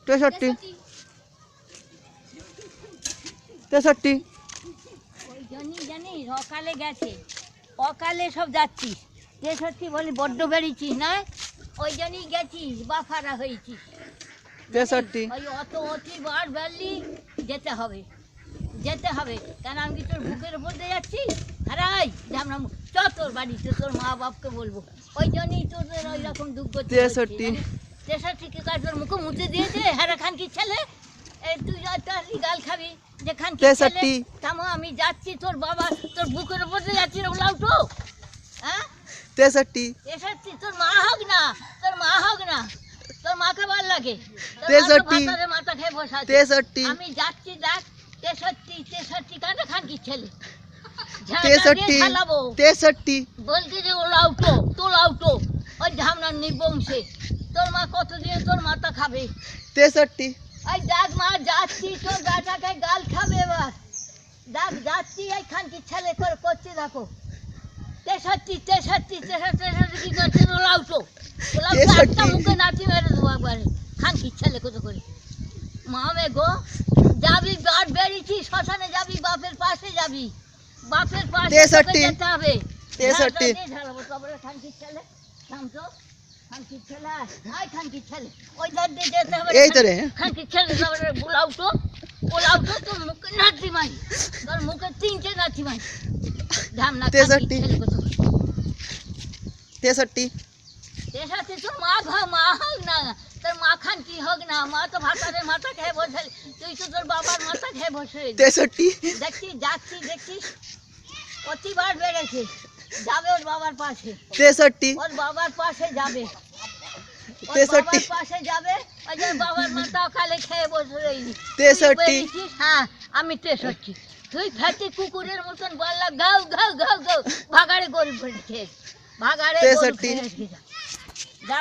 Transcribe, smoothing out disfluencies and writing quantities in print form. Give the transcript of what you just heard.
63 63 ওই জন্যই জানিস অকালে গেছে, অকালে সব যাচ্ছিস। 63 বলি বড্ড বেরিয়েছিস না, ওই জন্যই গেছিস বাফারা হয়েছিস। 63 ওই অতি বার বেরলি যেতে হবে, যেতে হবে। কেন আমি তোর বুকের উপর দিয়ে যাচ্ছি, হারাই ঝামনা তোর বাড়িতে তোর মা বাপকে বলবো। ওই জন্যই তোদের ওই রকম দুঃখ। 63 63 কি কাজ তোর মুখে মুছে দিয়েছে হারা খান কি ছেলে? এই তুই গাল খাবি যে খান কি ছেলে? তামো আমি যাচ্ছি তোর বাবা তোর বুকের উপর দিয়ে যাচ্ছি লাউটো। হ্যাঁ 63 63 তোর মা হোক না, তোর মা হোক না, তোর মাকে ভাল লাগে। 63 মাথা খেয়ে বসে আছে। 63 আমি যাচ্ছি দেখ 63 কাটা খান কি ছেলে? 63 বলছি যে ও লাউটো তো লাউটো ওই ঝামনার নিবংশে তোর মা কতদিন তোর মাথা খাবে? 63 এই দেখ মা যাচ্ছি তোর গাটাকে গাল খাবে এবার। দেখ যাচ্ছি এই খানকি ছেলে করে করছি দেখো। 63 কি করছে লাউটো? একটা মুখে নাচি মেরে দেবো একবারে খানকি ছেলে কত করে। মামে গো যাবি বাট বেরিয়েছি শ্মশানে যাবি, বাপের পাশে যাবি, বাপের পাশে যেতে হবে। 63 খানকি ছেলে থামতো, খানকি ছেলে আয় খানকি ছেলে ওই ধার দিয়ে যেতে হবে। এই তো রে খানকি ছেলে বুলাউটো ওলাউটো তোর মুখে নাচি মাই, তোর মুখে 3টে নাচি মাই ধামনা। 63 তোর মা মা হোক না, তোর মা খান কি হোক না, মা তো ভাতারে মাথা খেয়ে বসে, তুই তো তোর বাবার মাথা খেয়ে বসে। 63 দেখছিস যাচ্ছি দেখছিস প্রতিবার বেড়েছে, যাবে ওর বাবার পাশে, 63 ওর বাবার পাশে যাবে, 63 পাশে যাবে। ওই যে বাবার মাথা কালে খেয়ে বসে রইলি। 63 হ্যাঁ আমি 63। তুই ফেটি কুকুরের মতন বললা গাও গাও গাও গাও ভাগাড়ে গরু খেয়ে ভাগাড়ে 63